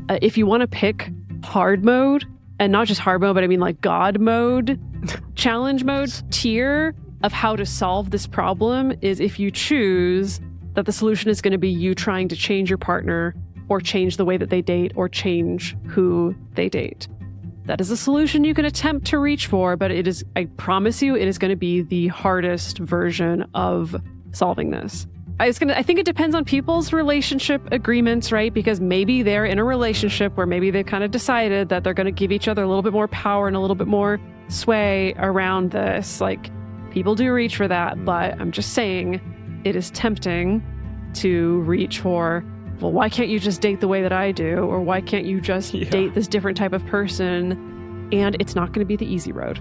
if you want to pick hard mode, and not just hard mode, but I mean like God mode, challenge mode tier of how to solve this problem is if you choose that the solution is going to be you trying to change your partner or change the way that they date or change who they date. That is a solution you can attempt to reach for, but it is, I promise you, it is going to be the hardest version of solving this. I think it depends on people's relationship agreements, right? Because maybe they're in a relationship where maybe they've kind of decided that they're going to give each other a little bit more power and a little bit more sway around this. Like, people do reach for that, but I'm just saying it is tempting to reach for, well, why can't you just date the way that I do? Or why can't you just date this different type of person? And it's not going to be the easy road.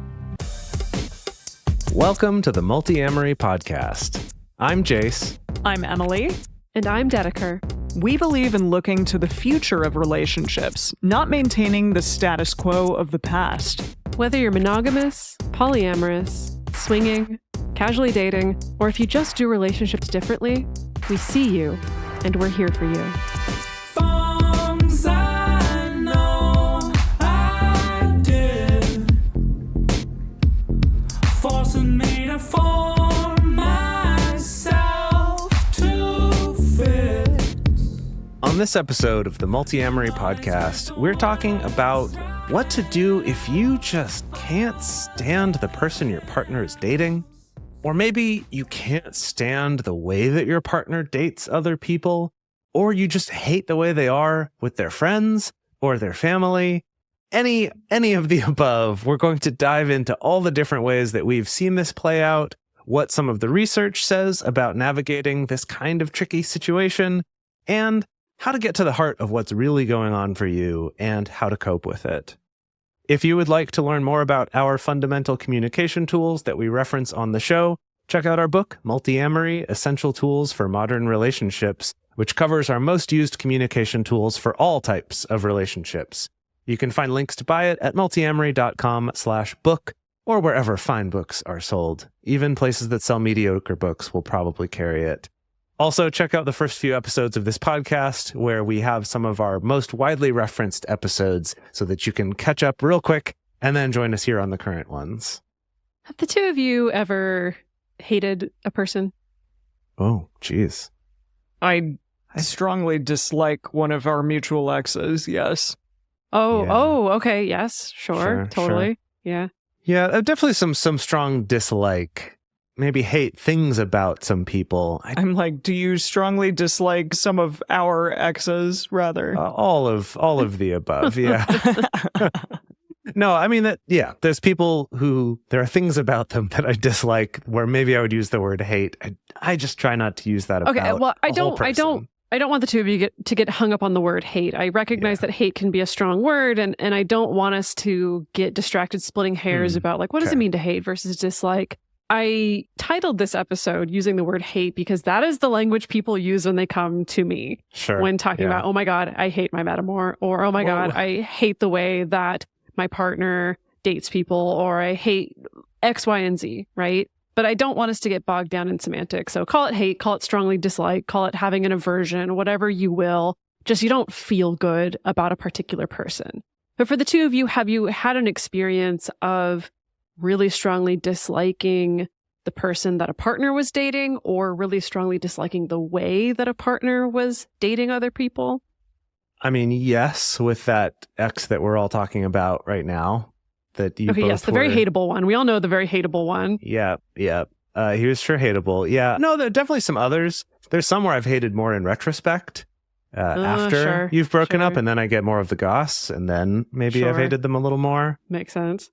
Welcome to the Multiamory podcast. I'm Jace. I'm Emily. And I'm Dedeker. We believe in looking to the future of relationships, not maintaining the status quo of the past. Whether you're monogamous, polyamorous, swinging, casually dating, or if you just do relationships differently, we see you, and we're here for you. Things I know I did, forcing me to form myself to fit. On this episode of the Multiamory podcast, we're talking about what to do if you just can't stand the person your partner is dating. Or maybe you can't stand the way that your partner dates other people, or you just hate the way they are with their friends or their family. Any of the above. We're going to dive into all the different ways that we've seen this play out, what some of the research says about navigating this kind of tricky situation, and how to get to the heart of what's really going on for you and how to cope with it. If you would like to learn more about our fundamental communication tools that we reference on the show, check out our book, Multiamory, Essential Tools for Modern Relationships, which covers our most used communication tools for all types of relationships. You can find links to buy it at multiamory.com/book or wherever fine books are sold. Even places that sell mediocre books will probably carry it. Also, check out the first few episodes of this podcast where we have some of our most widely referenced episodes so that you can catch up real quick and then join us here on the current ones. Have the two of you ever hated a person? Oh, geez. I strongly dislike one of our mutual exes, yes. Oh, okay. Yes, sure, totally. Sure. Yeah. Yeah, definitely some strong dislike. Maybe hate things about some people. I'm like, do you strongly dislike some of our exes, rather? All of the above, yeah. No, I mean, there's people who, there are things about them that I dislike where maybe I would use the word hate. I just try not to use that about Okay, well, I don't want the two of you to get hung up on the word hate. I recognize that hate can be a strong word, and I don't want us to get distracted splitting hairs about, like, what does it mean to hate versus dislike? I titled this episode using the word hate because that is the language people use when they come to me. Sure. When talking about, oh my God, I hate my metamour, or oh my God, I hate the way that my partner dates people, or I hate X, Y, and Z, right? But I don't want us to get bogged down in semantics. So call it hate, call it strongly dislike, call it having an aversion, whatever you will. Just you don't feel good about a particular person. But for the two of you, have you had an experience of really strongly disliking the person that a partner was dating, or really strongly disliking the way that a partner was dating other people? I mean, yes, with that ex that we're all talking about right now. That you both yes, the very hateable one. We all know the very hateable one. Yeah. He was sure hateable. Yeah. No, there are definitely some others. There's some where I've hated more in retrospect after you've broken up, and then I get more of the goss, and then maybe I've hated them a little more. Makes sense.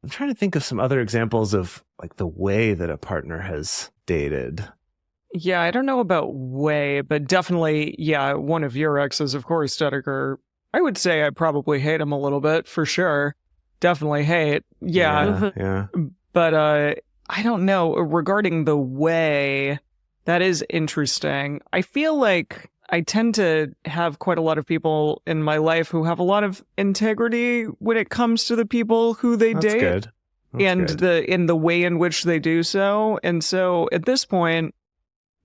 I'm trying to think of some other examples of like the way that a partner has dated. Yeah, I don't know about way, but definitely, one of your exes, of course, Dedeker. I would say I probably hate him a little bit, for sure. Definitely hate. Yeah. But I don't know. Regarding the way, that is interesting. I feel like I tend to have quite a lot of people in my life who have a lot of integrity when it comes to the people who they date. Good. And good. the way in which they do so. And so at this point,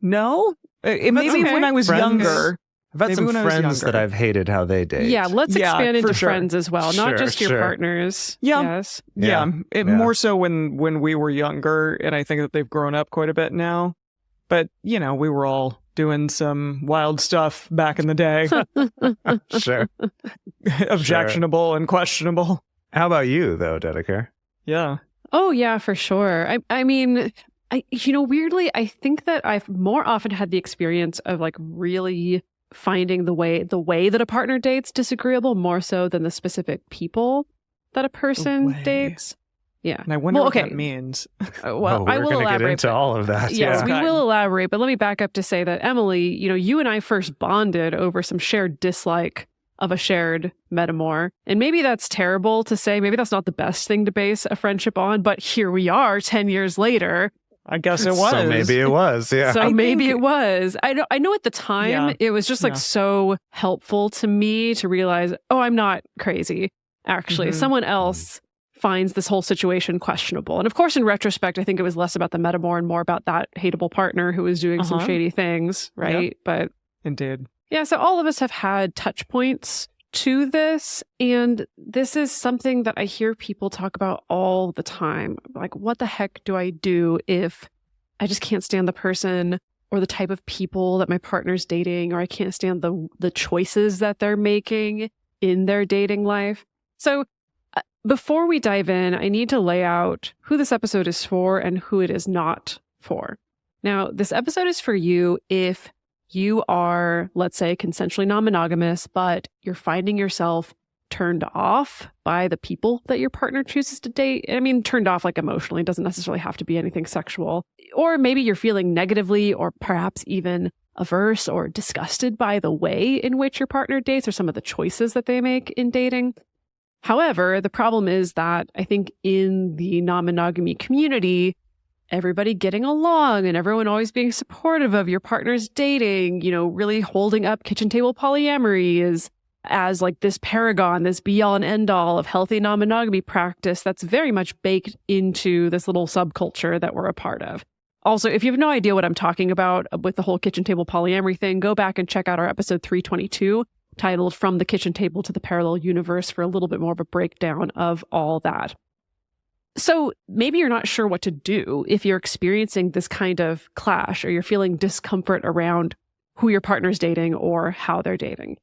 no. Maybe when I was younger, I've had Maybe some when I was friends that younger. I've hated how they date. Yeah, let's Yeah, expand into for sure. friends as well, not Sure, just your sure. partners. Yeah. Yes. Yeah, Yeah. more so when we were younger, and I think that they've grown up quite a bit now. But, we were all doing some wild stuff back in the day. Sure. Objectionable and questionable. How about you, though, Dedeker? Yeah. Oh yeah, for sure. I mean, weirdly, I think that I've more often had the experience of like really finding the way that a partner dates disagreeable more so than the specific people that a person way. dates. Yeah. And I wonder Well, what okay. that means. Well, I we're will gonna elaborate. get into but- all of that. Yes, yeah. we Okay. will elaborate, but let me back up to say that Emily, you and I first bonded over some shared dislike of a shared metamour. And maybe that's terrible to say. Maybe that's not the best thing to base a friendship on, but here we are 10 years later. I guess it was. So maybe it was. Yeah. So I maybe think- it was. I know at the time Yeah. it was just like Yeah. so helpful to me to realize, oh, I'm not crazy. Actually, Mhm. someone else finds this whole situation questionable. And of course, in retrospect, I think it was less about the metamour and more about that hateable partner who was doing some Uh-huh. shady things, right? But Indeed. yeah, so all of us have had touch points to this. And this is something that I hear people talk about all the time. Like, what the heck do I do if I just can't stand the person or the type of people that my partner's dating, or I can't stand the choices that they're making in their dating life? So before we dive in, I need to lay out who this episode is for and who it is not for. Now, this episode is for you if you are, let's say, consensually non-monogamous, but you're finding yourself turned off by the people that your partner chooses to date. I mean, turned off like emotionally, doesn't necessarily have to be anything sexual. Or maybe you're feeling negatively or perhaps even averse or disgusted by the way in which your partner dates or some of the choices that they make in dating. However, the problem is that I think in the non-monogamy community, everybody getting along and everyone always being supportive of your partner's dating, really holding up kitchen table polyamory is as like this paragon, this be all and end all of healthy non-monogamy practice that's very much baked into this little subculture that we're a part of. Also, if you have no idea what I'm talking about with the whole kitchen table polyamory thing, go back and check out our episode 322 titled From the Kitchen Table to the Parallel Universe for a little bit more of a breakdown of all that. So maybe you're not sure what to do if you're experiencing this kind of clash or you're feeling discomfort around who your partner's dating or how they're dating.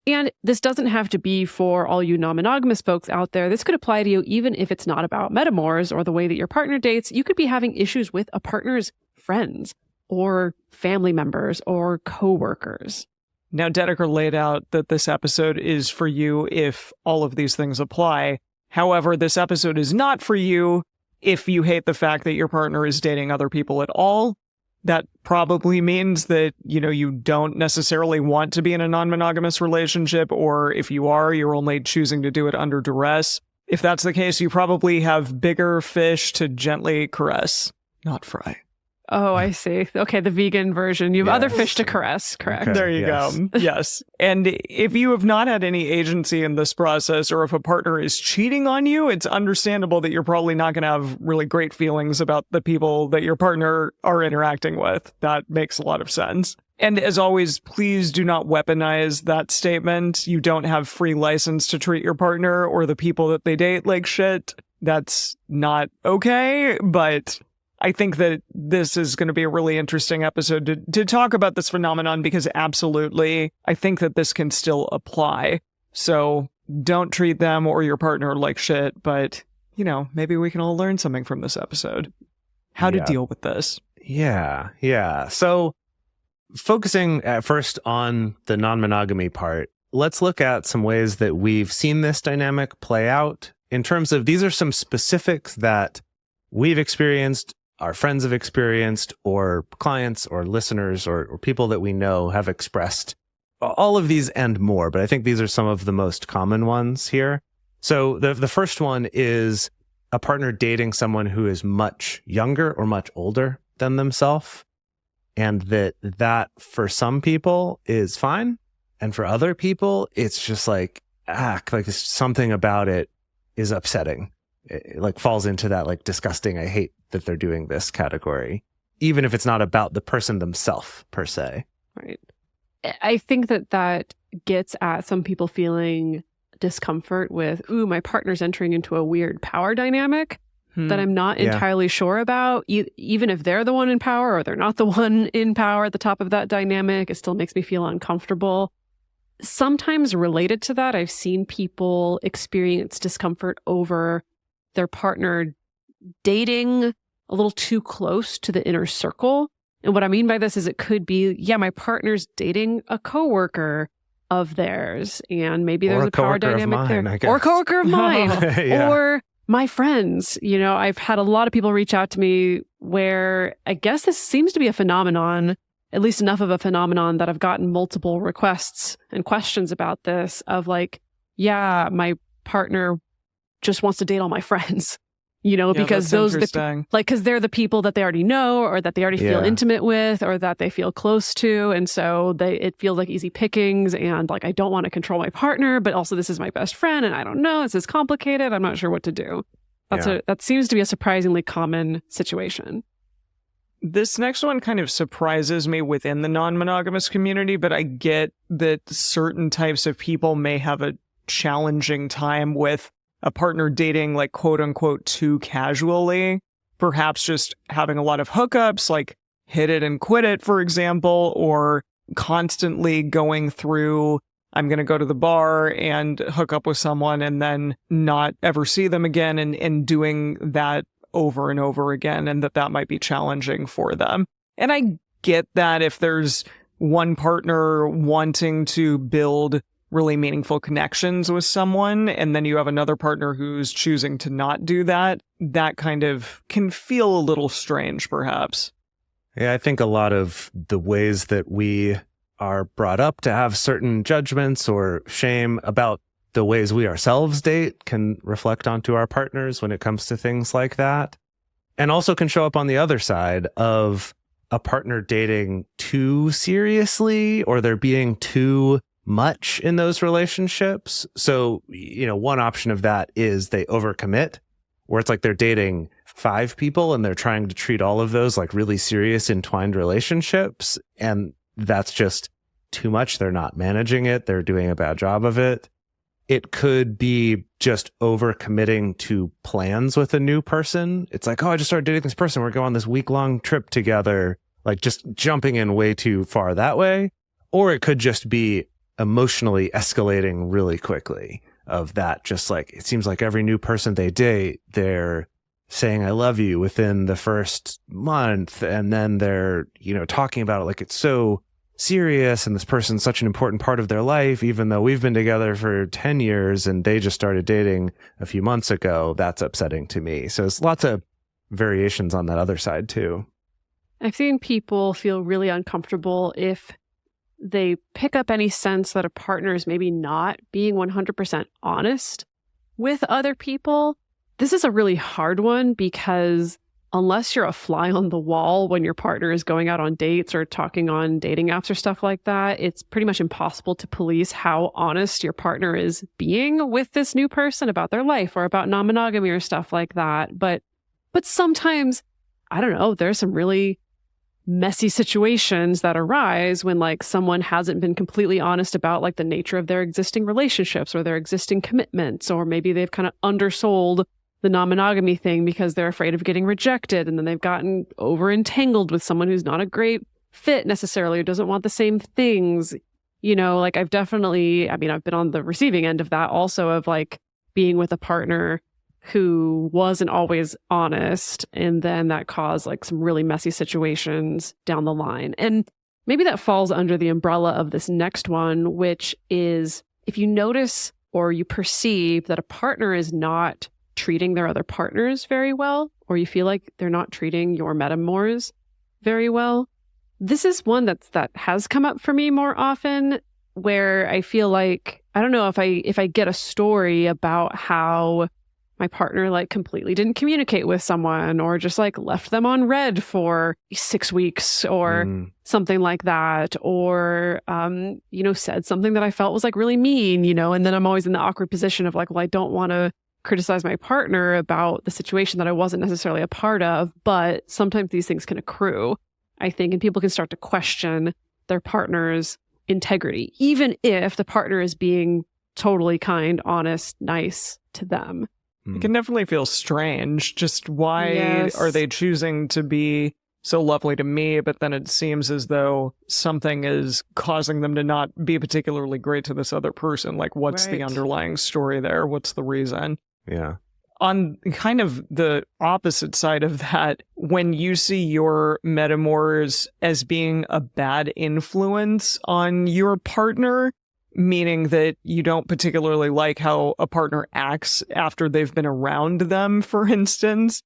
And this doesn't have to be for all you non-monogamous folks out there. This could apply to you even if it's not about metamours or the way that your partner dates. You could be having issues with a partner's friends or family members or coworkers. Now, Dedeker laid out that this episode is for you if all of these things apply. However, this episode is not for you if you hate the fact that your partner is dating other people at all. That probably means that, you don't necessarily want to be in a non-monogamous relationship, or if you are, you're only choosing to do it under duress. If that's the case, you probably have bigger fish to gently caress, not fry. Oh, I see. Okay, the vegan version. You have other Yes. fish to caress, correct? Okay. There you Yes. go. Yes. And if you have not had any agency in this process, or if a partner is cheating on you, it's understandable that you're probably not going to have really great feelings about the people that your partner are interacting with. That makes a lot of sense. And as always, please do not weaponize that statement. You don't have free license to treat your partner or the people that they date like shit. That's not okay, but I think that this is going to be a really interesting episode to talk about this phenomenon, because absolutely, I think that this can still apply. So don't treat them or your partner like shit, but, maybe we can all learn something from this episode. How to Yeah. deal with this. Yeah. So focusing at first on the non-monogamy part, let's look at some ways that we've seen this dynamic play out in terms of these are some specifics that we've experienced, our friends have experienced, or clients or listeners or people that we know have expressed. All of these and more, but I think these are some of the most common ones here. So the first one is a partner dating someone who is much younger or much older than themselves, and that for some people is fine, and for other people it's just like something about it is upsetting. It like falls into that like disgusting, I hate that they're doing this category, even if it's not about the person themselves per se. Right. I think that gets at some people feeling discomfort with, ooh, my partner's entering into a weird power dynamic that I'm not entirely sure about. Even if they're the one in power or they're not the one in power at the top of that dynamic, it still makes me feel uncomfortable. Sometimes related to that, I've seen people experience discomfort over their partner dating a little too close to the inner circle. And what I mean by this is it could be, my partner's dating a coworker of theirs, and maybe there's a power dynamic there. Or a coworker of mine. Or my friends. I've had a lot of people reach out to me where I guess this seems to be a phenomenon, at least enough of a phenomenon that I've gotten multiple requests and questions about this of like, my partner just wants to date all my friends. Because those because they're the people that they already know or that they already feel intimate with or that they feel close to. And so it feels like easy pickings. And like, I don't want to control my partner, but also this is my best friend. And I don't know, this is complicated. I'm not sure what to do. That seems to be a surprisingly common situation. This next one kind of surprises me within the non-monogamous community, but I get that certain types of people may have a challenging time with a partner dating like quote unquote too casually, perhaps just having a lot of hookups, like hit it and quit it, for example, or constantly going through, I'm going to go to the bar and hook up with someone and then not ever see them again and doing that over and over again, and that might be challenging for them. And I get that if there's one partner wanting to build really meaningful connections with someone, and then you have another partner who's choosing to not do that, that kind of can feel a little strange, perhaps. Yeah, I think a lot of the ways that we are brought up to have certain judgments or shame about the ways we ourselves date can reflect onto our partners when it comes to things like that. And also can show up on the other side of a partner dating too seriously or there being too much in those relationships. So, one option of that is they overcommit, where it's like they're dating 5 people and they're trying to treat all of those like really serious entwined relationships. And that's just too much. They're not managing it. They're doing a bad job of it. It could be just overcommitting to plans with a new person. It's like, I just started dating this person. We're going on this week-long trip together, like just jumping in way too far that way. Or it could just be emotionally escalating really quickly of that. Just like, it seems like every new person they date, they're saying, I love you within the first month. And then they're, talking about it like it's so serious. And this person's such an important part of their life, even though we've been together for 10 years and they just started dating a few months ago. That's upsetting to me. So it's lots of variations on that other side too. I've seen people feel really uncomfortable if they pick up any sense that a partner is maybe not being 100% honest with other people. This is a really hard one because unless you're a fly on the wall when your partner is going out on dates or talking on dating apps or stuff like that, it's pretty much impossible to police how honest your partner is being with this new person about their life or about non-monogamy or stuff like that. But sometimes, I don't know, there's some really messy situations that arise when like someone hasn't been completely honest about like the nature of their existing relationships or their existing commitments, or maybe they've kind of undersold the non-monogamy thing because they're afraid of getting rejected, and then they've gotten over entangled with someone who's not a great fit necessarily or doesn't want the same things. Like I've been on the receiving end of that also, of like being with a partner who wasn't always honest, and then that caused like some really messy situations down the line. And maybe that falls under the umbrella of this next one, which is if you notice or you perceive that a partner is not treating their other partners very well, or you feel like they're not treating your metamours very well. This is one that has come up for me more often, where I feel like, I don't know, if I get a story about how my partner like completely didn't communicate with someone or just like left them on red for 6 weeks or something like that, or, said something that I felt was like really mean, and then I'm always in the awkward position of like, well, I don't want to criticize my partner about the situation that I wasn't necessarily a part of, but sometimes these things can accrue, I think, and people can start to question their partners integrity, even if the partner is being totally kind, honest, nice to them. It can definitely feel strange. Just why Yes. are they choosing to be so lovely to me, but then it seems as though something is causing them to not be particularly great to this other person? Like, what's the Right. underlying story there? What's the reason? Yeah. On kind of the opposite side of that, when you see your metamours as being a bad influence on your partner, meaning that you don't particularly like how a partner acts after they've been around them, for instance,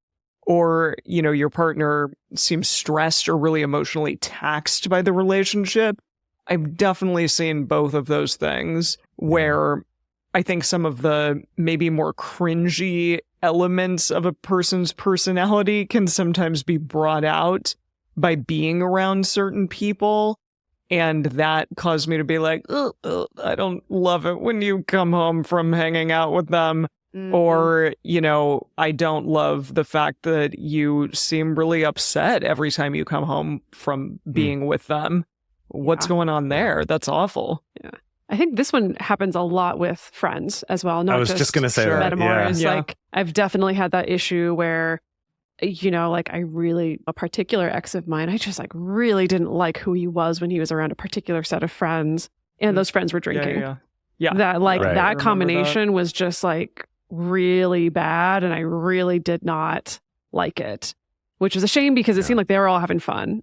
or, you know, your partner seems stressed or really emotionally taxed by the relationship. I've definitely seen both of those things where I think some of the maybe more cringy elements of a person's personality can sometimes be brought out by being around certain people. And that caused me to be like, I don't love it when you come home from hanging out with them. Or, you know, I don't love the fact that you seem really upset every time you come home from being with them. What's going on there? That's awful. Yeah. I think this one happens a lot with friends as well. Not I was just going to say that. metamours. Yeah. Like, I've definitely had that issue where, you know, like a particular ex of mine, I just like really didn't like who he was when he was around a particular set of friends, and those friends were drinking. Yeah. That like Right. that combination was just like really bad, and I really did not like it, which was a shame because it seemed like they were all having fun,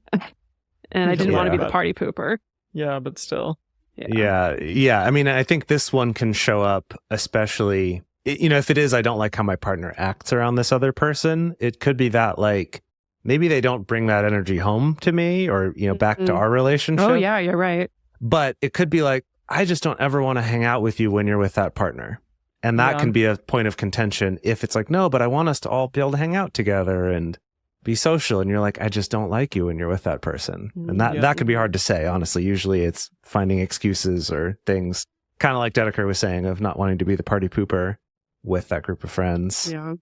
and I didn't want to be the party pooper. Yeah, but still. Yeah. I mean, I think this one can show up, especially, you know, if it is, I don't like how my partner acts around this other person. It could be that, like, maybe they don't bring that energy home to me or, you know, back to our relationship. Oh, yeah, you're right. But it could be like, I just don't ever want to hang out with you when you're with that partner. And that can be a point of contention if it's like, no, but I want us to all be able to hang out together and be social. And you're like, I just don't like you when you're with that person. And that could be hard to say, honestly. Usually it's finding excuses or things, kind of like Dedeker was saying, of not wanting to be the party pooper with that group of friends. Yeah.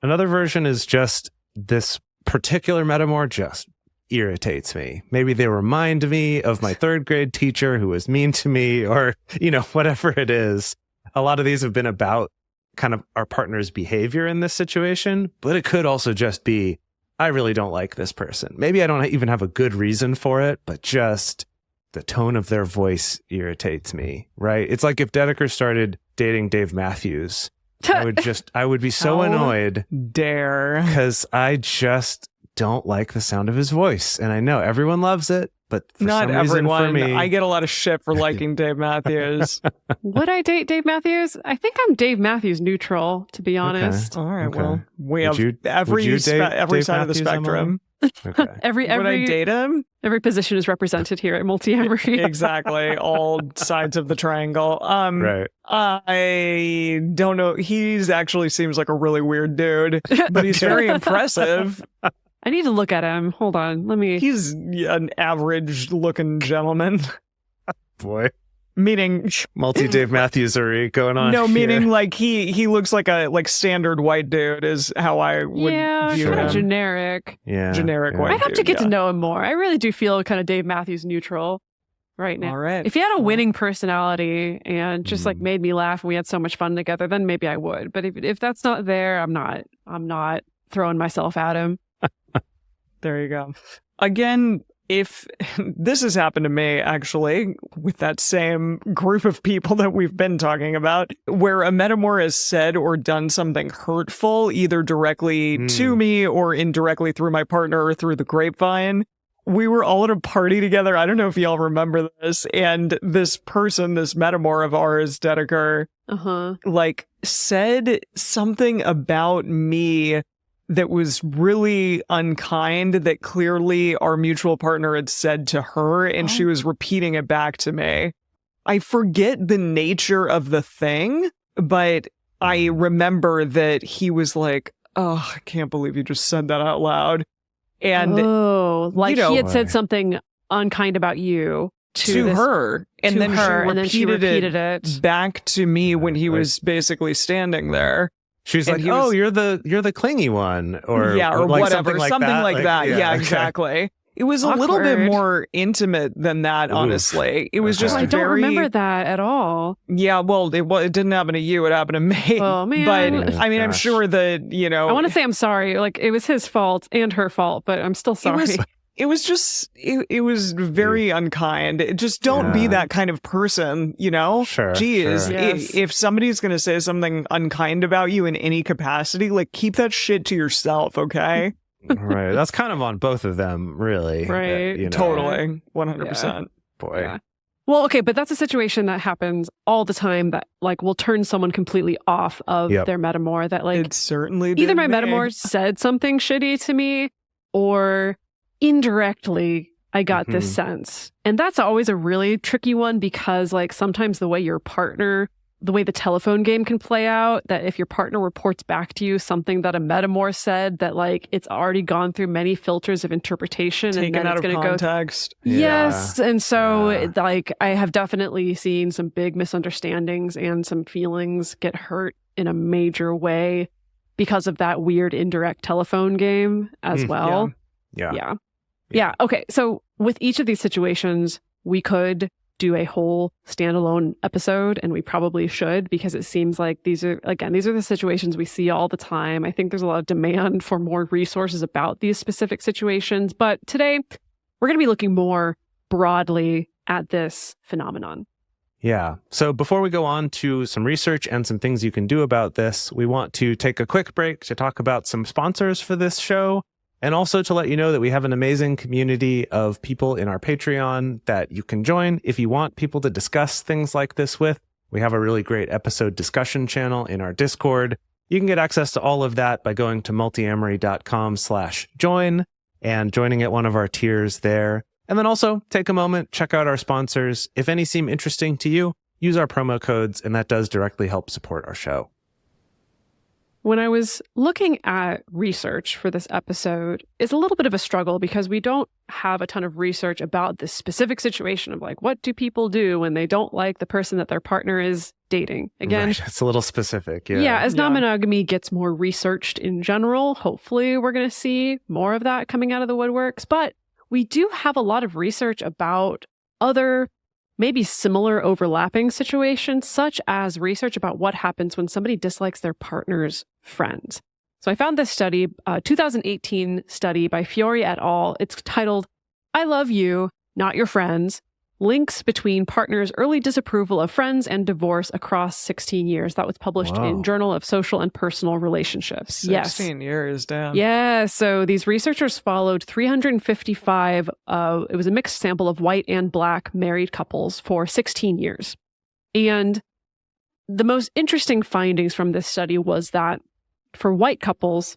Another version is just this particular metamour just irritates me. Maybe they remind me of my third grade teacher who was mean to me, or, you know, whatever it is. A lot of these have been about kind of our partner's behavior in this situation, but it could also just be, I really don't like this person. Maybe I don't even have a good reason for it, but just the tone of their voice irritates me, right? It's like if Dedeker started dating Dave Matthews, I would be so annoyed. Dare. Because I just don't like the sound of his voice. And I know everyone loves it, but for Not some reason everyone. for me, I get a lot of shit for liking Dave Matthews. Would I date Dave Matthews? I think I'm Dave Matthews neutral, to be honest. All right, Okay. well, we Would have you every date side of the Dave Matthews, spectrum. okay. Every Would I date him? every position is represented here at Multiamory. Exactly. All sides of the triangle. Right. I don't know. He's actually seems like a really weird dude, but he's very impressive. I need to look at him. Hold on. Let me. He's an average looking gentleman. Boy. Meaning Multi-Dave Matthews-ery going on. no, here. meaning like he looks like a standard white dude is how I would view kind him. of generic. Yeah. generic yeah. white I'd have to dude, get to yeah. know him more. I really do feel kind of Dave Matthews neutral right now. All right. If he had a winning personality and just like made me laugh and we had so much fun together, then maybe I would. But if that's not there, I'm not throwing myself at him. There you go. Again, if this has happened to me, actually, with that same group of people that we've been talking about, where a metamour has said or done something hurtful, either directly to me or indirectly through my partner or through the grapevine. We were all at a party together. I don't know if y'all remember this. And this person, this metamour of ours, Dedeker, like said something about me that was really unkind that clearly our mutual partner had said to her, and she was repeating it back to me. I forget the nature of the thing, but I remember that he was like, oh, I can't believe you just said that out loud. And like you know, he had said something unkind about you to her, and then she repeated it back to me when he was basically standing there. She's like, "Oh, you're the clingy one," or yeah, or like whatever, something like that. Yeah, Yeah, okay. exactly. It was a little bit Awkward. more intimate than that, Oof. honestly. It was Okay. just I don't very... remember that at all. Yeah, well, it didn't happen to you. It happened to me. Oh, man. But, I mean, I'm Gosh. sure that, you know... I want to say I'm sorry. Like, it was his fault and her fault, but I'm still sorry. It was just, it was very unkind. Just don't be Yeah. that kind of person, you know? Sure, Geez, sure. Yes. if somebody's going to say something unkind about you in any capacity, like, keep that shit to yourself, okay? Right. That's kind of on both of them, really. Right. You know, Totally. 100%. Boy. Yeah. Well, okay, but that's a situation that happens all the time that like will turn someone completely off of Yep. their metamour. That like It certainly did either my me. metamour said something shitty to me or indirectly I got this Mhm. sense. And that's always a really tricky one because like sometimes the way your partner, the way the telephone game can play out, that if your partner reports back to you something that a metamour said, that like it's already gone through many filters of interpretation and Taken then out it's of going to go context. Yes. And so, Yeah. like, I have definitely seen some big misunderstandings and some feelings get hurt in a major way because of that weird indirect telephone game as Mm, well. Yeah. Yeah. Okay. So, with each of these situations, we could do a whole standalone episode, and we probably should because it seems like these are the situations we see all the time. I think there's a lot of demand for more resources about these specific situations. But today, we're going to be looking more broadly at this phenomenon. Yeah. So before we go on to some research and some things you can do about this, we want to take a quick break to talk about some sponsors for this show. And also to let you know that we have an amazing community of people in our Patreon that you can join if you want people to discuss things like this with. We have a really great episode discussion channel in our Discord. You can get access to all of that by going to multiamory.com/join and joining at one of our tiers there. And then also take a moment, check out our sponsors. If any seem interesting to you, use our promo codes, and that does directly help support our show. When I was looking at research for this episode, it's a little bit of a struggle because we don't have a ton of research about this specific situation of like, what do people do when they don't like the person that their partner is dating? Again, Right. It's a little specific. Yeah. yeah, as Yeah. non-monogamy gets more researched in general, hopefully we're going to see more of that coming out of the woodworks. But we do have a lot of research about other maybe similar overlapping situations, such as research about what happens when somebody dislikes their partner's friends. So I found this study, a 2018 study by Fiore et al. It's titled, "I Love You, Not Your Friends. Links Between Partners' Early Disapproval of Friends and Divorce Across 16 Years." That was published Wow. in Journal of Social and Personal Relationships. 16 years, damn. Yeah, so these researchers followed 355, it was a mixed sample of white and black married couples for 16 years. And the most interesting findings from this study was that for white couples,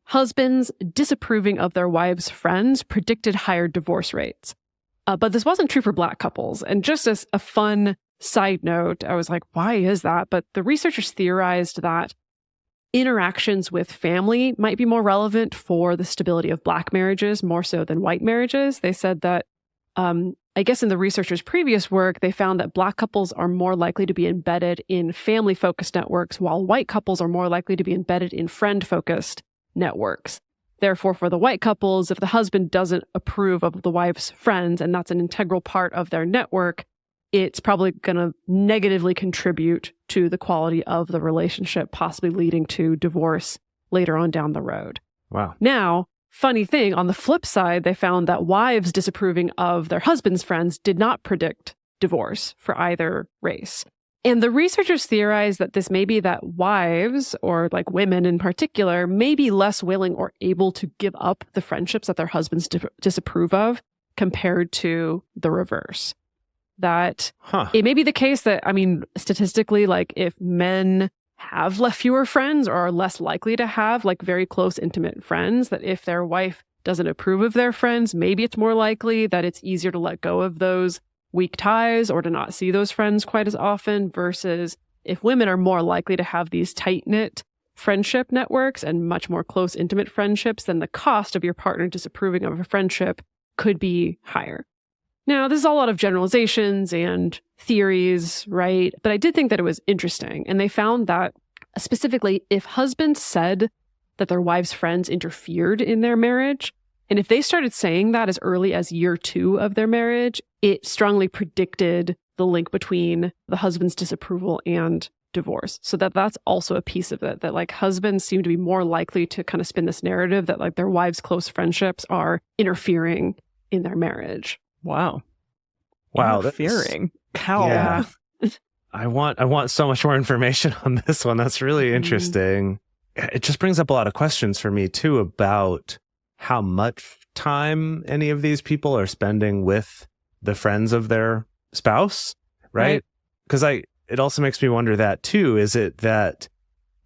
husbands disapproving of their wives' friends predicted higher divorce rates. But this wasn't true for black couples. And just as a fun side note, I was like, why is that? But the researchers theorized that interactions with family might be more relevant for the stability of black marriages more so than white marriages. They said that, I guess in the researchers' previous work, they found that black couples are more likely to be embedded in family-focused networks, while white couples are more likely to be embedded in friend-focused networks. Therefore, for the white couples, if the husband doesn't approve of the wife's friends, and that's an integral part of their network, it's probably going to negatively contribute to the quality of the relationship, possibly leading to divorce later on down the road. Wow. Now, funny thing, on the flip side, they found that wives disapproving of their husband's friends did not predict divorce for either race. And the researchers theorized that this may be that wives, or like women in particular, may be less willing or able to give up the friendships that their husbands disapprove of compared to the reverse. That it may be the case that, I mean, statistically, like if men have fewer friends or are less likely to have like very close, intimate friends, that if their wife doesn't approve of their friends, maybe it's more likely that it's easier to let go of those weak ties or to not see those friends quite as often, versus if women are more likely to have these tight-knit friendship networks and much more close, intimate friendships, then the cost of your partner disapproving of a friendship could be higher. Now, this is a lot of generalizations and theories, right? But I did think that it was interesting. And they found that specifically if husbands said that their wives' friends interfered in their marriage, And if they started saying that as early as year 2 of their marriage, it strongly predicted the link between the husband's disapproval and divorce. So that's also a piece of it, that like husbands seem to be more likely to kind of spin this narrative that like their wives' close friendships are interfering in their marriage. Wow. Interfering. How? Yeah. I want so much more information on this one. That's really interesting. It just brings up a lot of questions for me too about how much time any of these people are spending with the friends of their spouse, right? Because it also makes me wonder that too. Is it that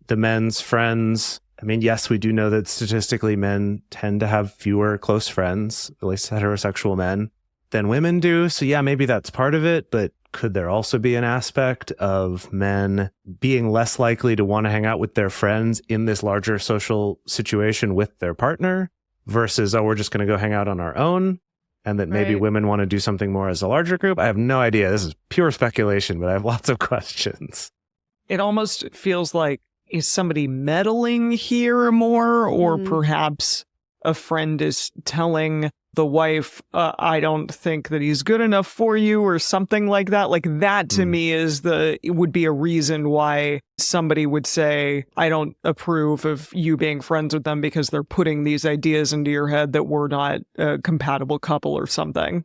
the men's friends, I mean, yes, we do know that statistically men tend to have fewer close friends, at least heterosexual men, than women do. So yeah, maybe that's part of it, but could there also be an aspect of men being less likely to want to hang out with their friends in this larger social situation with their partner versus, oh, we're just going to go hang out on our own? And that maybe women want to do something more as a larger group? I have no idea. This is pure speculation, but I have lots of questions. It almost feels like, is somebody meddling here more? Or perhaps a friend is telling the wife, I don't think that he's good enough for you, or something like that. Like that to me it would be a reason why somebody would say, I don't approve of you being friends with them because they're putting these ideas into your head that we're not a compatible couple or something.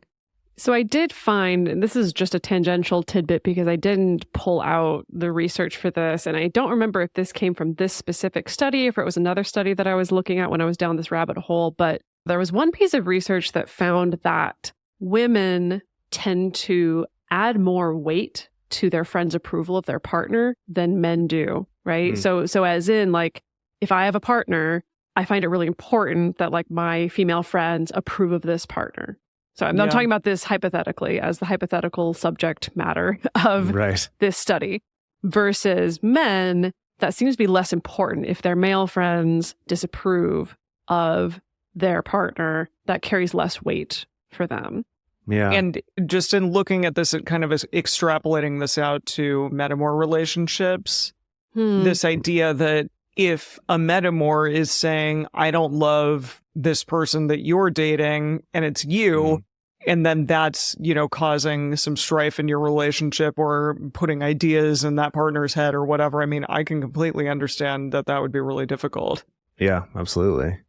So I did find, and this is just a tangential tidbit because I didn't pull out the research for this, and I don't remember if this came from this specific study, if it was another study that I was looking at when I was down this rabbit hole, but there was one piece of research that found that women tend to add more weight to their friend's approval of their partner than men do, right? So as in, like, if I have a partner, I find it really important that like my female friends approve of this partner. So I'm not talking about this hypothetically as the hypothetical subject matter of this study versus men. That seems to be less important. If their male friends disapprove of their partner, that carries less weight for them. Yeah. And just in looking at this, it kind of is extrapolating this out to metamour relationships. This idea that if a metamour is saying, I don't love this person that you're dating, and it's you, and then that's, causing some strife in your relationship or putting ideas in that partner's head or whatever. I mean, I can completely understand that would be really difficult. Yeah, absolutely.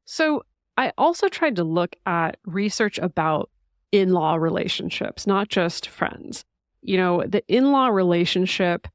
So I also tried to look at research about in-law relationships, not just friends. The in-law relationship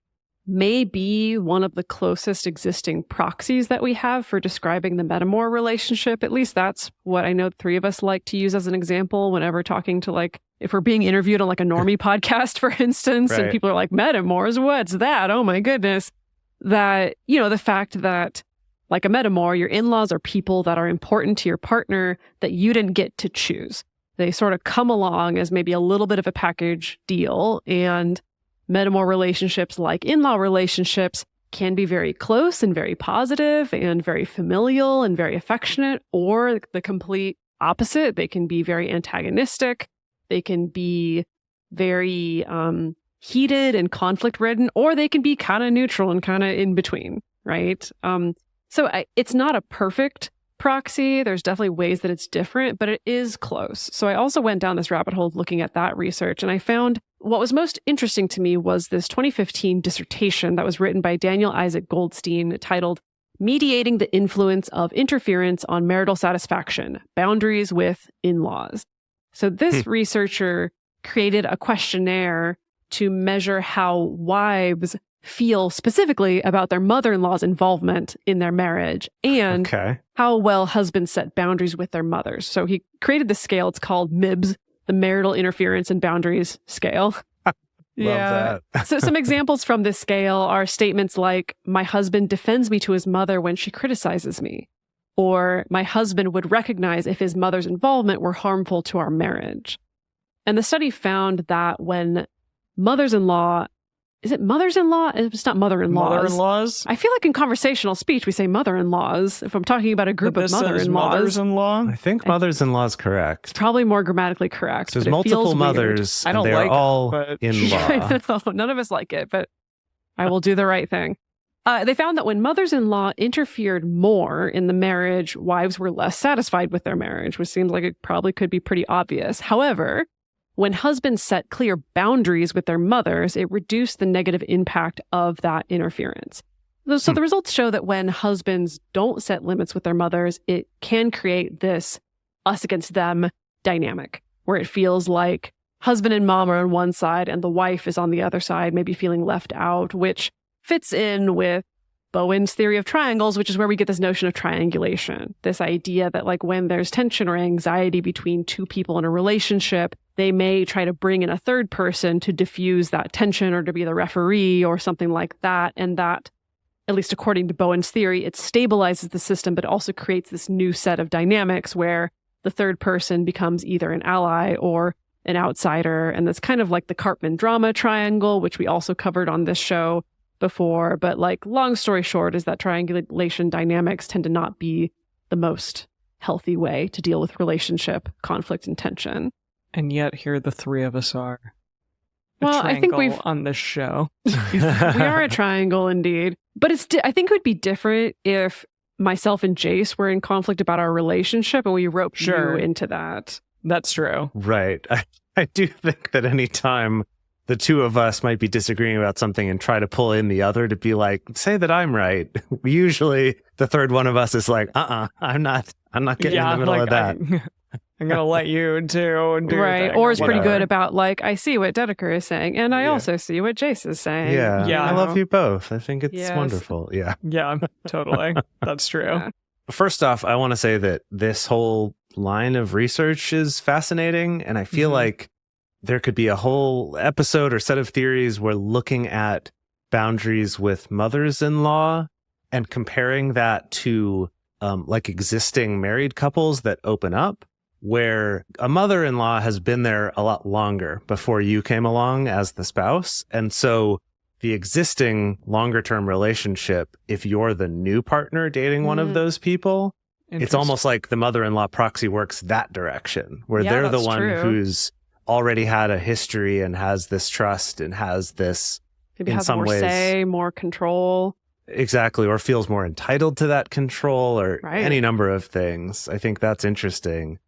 may be one of the closest existing proxies that we have for describing the metamour relationship. At least that's what I know the three of us like to use as an example whenever talking to, like, if we're being interviewed on like a normie podcast, for instance, and people are like, metamours, what's that? Oh my goodness. That, the fact that like a metamour, your in-laws are people that are important to your partner that you didn't get to choose. They sort of come along as maybe a little bit of a package deal, and metamour relationships, like in-law relationships, can be very close and very positive and very familial and very affectionate, or the complete opposite. They can be very antagonistic. They can be very heated and conflict-ridden, or they can be kind of neutral and kind of in between, right? So it's not a perfect proxy. There's definitely ways that it's different, but it is close. So I also went down this rabbit hole looking at that research, and I found what was most interesting to me was this 2015 dissertation that was written by Daniel Isaac Goldstein titled Mediating the Influence of Interference on Marital Satisfaction, Boundaries with In-Laws. So this researcher created a questionnaire to measure how wives feel specifically about their mother-in-law's involvement in their marriage and how well husbands set boundaries with their mothers. So he created this scale. It's called MIBS, the Marital Interference and Boundaries Scale. Love that. So some examples from this scale are statements like, my husband defends me to his mother when she criticizes me, or my husband would recognize if his mother's involvement were harmful to our marriage. And the study found that when mothers-in-law, is it mothers-in-law? It's not mother-in-laws. Mother-in-laws? I feel like in conversational speech, we say mother-in-laws if I'm talking about a group of mother-in-laws. Mothers-in-law? I think mothers-in-law is correct. It's probably more grammatically correct. There's multiple mothers, and they're all in-law. I know, none of us like it, but I will do the right thing. They found that when mothers-in-law interfered more in the marriage, wives were less satisfied with their marriage, which seems like it probably could be pretty obvious. However, when husbands set clear boundaries with their mothers, it reduced the negative impact of that interference. So the results show that when husbands don't set limits with their mothers, it can create this us against them dynamic, where it feels like husband and mom are on one side and the wife is on the other side, maybe feeling left out, which fits in with Bowen's theory of triangles, which is where we get this notion of triangulation. This idea that like when there's tension or anxiety between two people in a relationship, they may try to bring in a third person to diffuse that tension or to be the referee or something like that. And that, at least according to Bowen's theory, it stabilizes the system, but also creates this new set of dynamics where the third person becomes either an ally or an outsider. And that's kind of like the Cartman drama triangle, which we also covered on this show before. But like, long story short is that triangulation dynamics tend to not be the most healthy way to deal with relationship conflict and tension. And yet here the three of us are. Well, I think we've on this show. we are a triangle indeed. But I think it would be different if myself and Jace were in conflict about our relationship and we roped you into that. That's true. Right. I do think that anytime the two of us might be disagreeing about something and try to pull in the other to be like, say that I'm right. Usually the third one of us is like, I'm not getting in the middle of that. I'm going to let you do right. Or is pretty good about like, I see what Dedeker is saying and I also see what Jace is saying. Yeah. I love you both. I think it's wonderful. Yeah. Yeah, totally. That's true. Yeah. First off, I want to say that this whole line of research is fascinating. And I feel like there could be a whole episode or set of theories where looking at boundaries with mothers-in-law and comparing that to like existing married couples that open up, where a mother-in-law has been there a lot longer before you came along as the spouse. And so the existing longer-term relationship, if you're the new partner dating one of those people, it's almost like the mother-in-law proxy works that direction, where they're the one who's already had a history and has this trust and has this, maybe in has some more ways, say, more control. Exactly, or feels more entitled to that control or any number of things. I think that's interesting.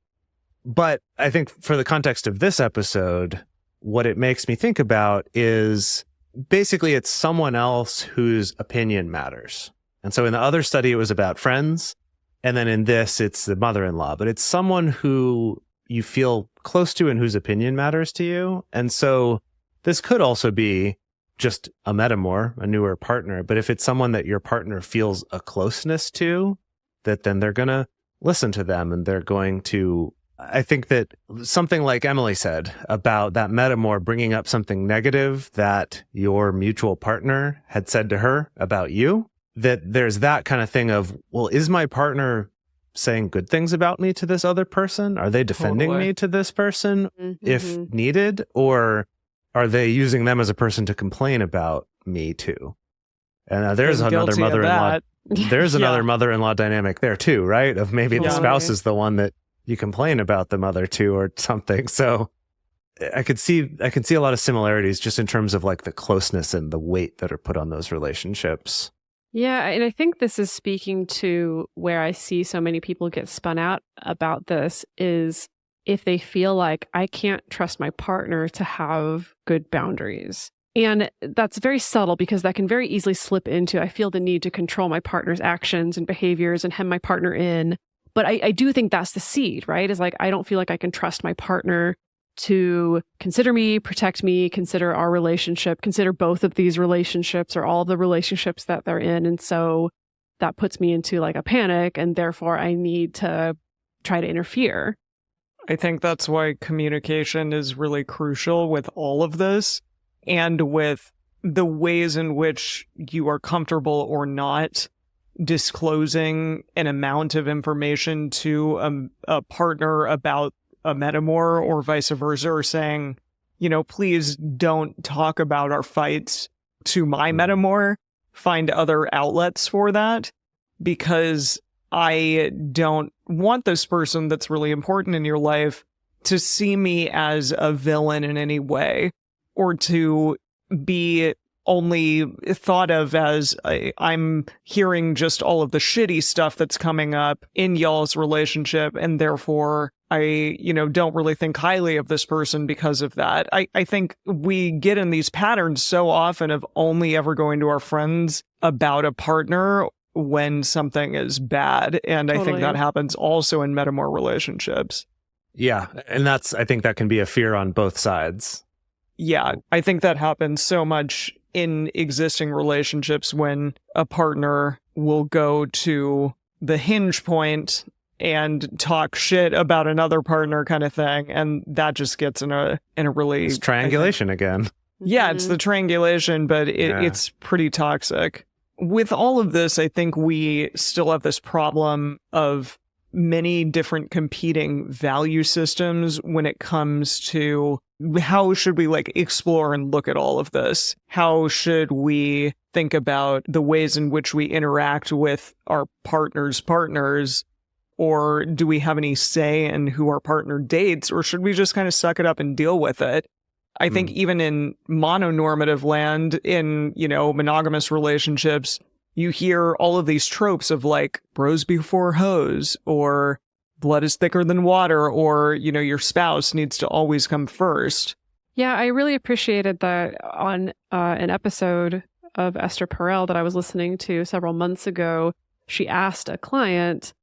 But I think for the context of this episode, what it makes me think about is basically it's someone else whose opinion matters. And so in the other study, it was about friends. And then in this, it's the mother-in-law. But it's someone who you feel close to and whose opinion matters to you. And so this could also be just a metamour, a newer partner. But if it's someone that your partner feels a closeness to, that then they're going to listen to them and they're going to, I think that something like Emily said about that metamour bringing up something negative that your mutual partner had said to her about you, that there's that kind of thing of, well, is my partner saying good things about me to this other person? Are they defending me to this person if needed? Or are they using them as a person to complain about me too? And there's another mother-in-law. There's another mother-in-law dynamic there too, right? Of maybe the spouse is the one that you complain about the mother to or something. So I could see a lot of similarities just in terms of like the closeness and the weight that are put on those relationships. Yeah, and I think this is speaking to where I see so many people get spun out about this is if they feel like I can't trust my partner to have good boundaries. And that's very subtle because that can very easily slip into I feel the need to control my partner's actions and behaviors and hem my partner in. But I do think that's the seed, right? Is like I don't feel like I can trust my partner to consider me, protect me, consider our relationship, consider both of these relationships or all of the relationships that they're in. And so that puts me into like a panic and therefore I need to try to interfere. I think that's why communication is really crucial with all of this and with the ways in which you are comfortable or not disclosing an amount of information to a partner about a metamour or vice versa, or saying, you know, please don't talk about our fights to my metamour. Find other outlets for that because I don't want this person that's really important in your life to see me as a villain in any way or to be only thought of as I'm hearing just all of the shitty stuff that's coming up in y'all's relationship, and therefore I, don't really think highly of this person because of that. I think we get in these patterns so often of only ever going to our friends about a partner when something is bad. And I think that happens also in metamour relationships. Yeah. And I think that can be a fear on both sides. Yeah. I think that happens so much in existing relationships when a partner will go to the hinge point and talk shit about another partner kind of thing. And that just gets in a really... It's triangulation again. Yeah, it's the triangulation, but it's pretty toxic. With all of this, I think we still have this problem of many different competing value systems when it comes to how should we explore and look at all of this? How should we think about the ways in which we interact with our partners? Or do we have any say in who our partner dates? Or should we just kind of suck it up and deal with it? I think even in mononormative land, in, monogamous relationships, you hear all of these tropes of bros before hoes, or blood is thicker than water, or, your spouse needs to always come first. Yeah, I really appreciated that on an episode of Esther Perel that I was listening to several months ago. She asked a client,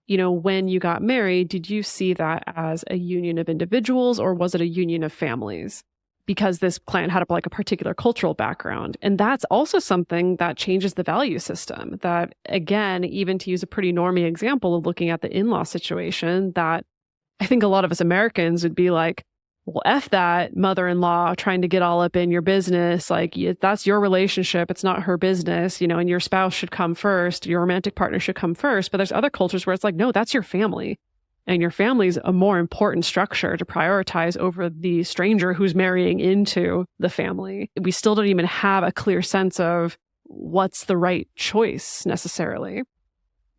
when you got married, did you see that as a union of individuals or was it a union of families? Because this client had a particular cultural background. And that's also something that changes the value system. That, again, even to use a pretty normie example of looking at the in-law situation, that I think a lot of us Americans would be like, well, F that mother-in-law trying to get all up in your business. That's your relationship. It's not her business, and your spouse should come first. Your romantic partner should come first. But there's other cultures where it's no, that's your family. And your family's a more important structure to prioritize over the stranger who's marrying into the family. We still don't even have a clear sense of what's the right choice necessarily.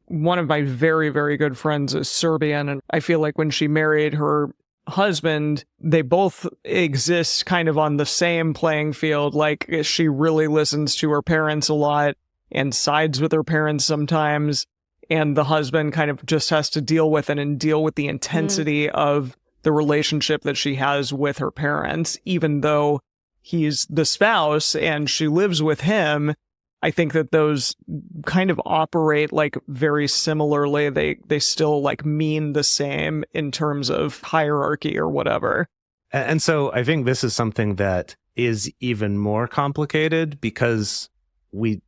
One of my very, very good friends is Serbian. And I feel like when she married her husband, they both exist kind of on the same playing field. She really listens to her parents a lot and sides with her parents sometimes. And the husband kind of just has to deal with it and deal with the intensity of the relationship that she has with her parents, even though he's the spouse and she lives with him. I think that those kind of operate very similarly. They still mean the same in terms of hierarchy or whatever. And so I think this is something that is even more complicated because we